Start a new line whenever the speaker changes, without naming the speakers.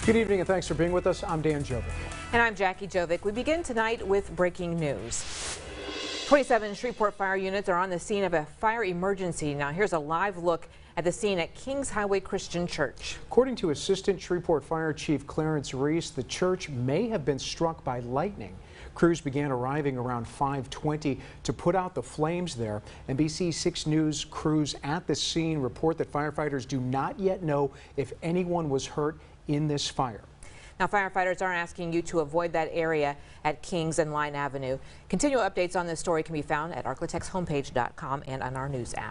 Good evening and thanks for being with us. I'm Dan Jovic.
And I'm Jackie Jovic. We begin tonight with breaking news. 27 Shreveport fire units are on the scene of a fire emergency. Now here's a live look at the scene at Kings Highway Christian Church.
According to Assistant Shreveport Fire Chief Clarence Reese, the church may have been struck by lightning. Crews began arriving around 5:20 to put out the flames there. NBC 6 News crews at the scene report that firefighters do not yet know if anyone was hurt in this fire.
Now, firefighters are asking you to avoid that area at Kings and Line Avenue. Continual updates on this story can be found at arklatex homepage.com and on our news app.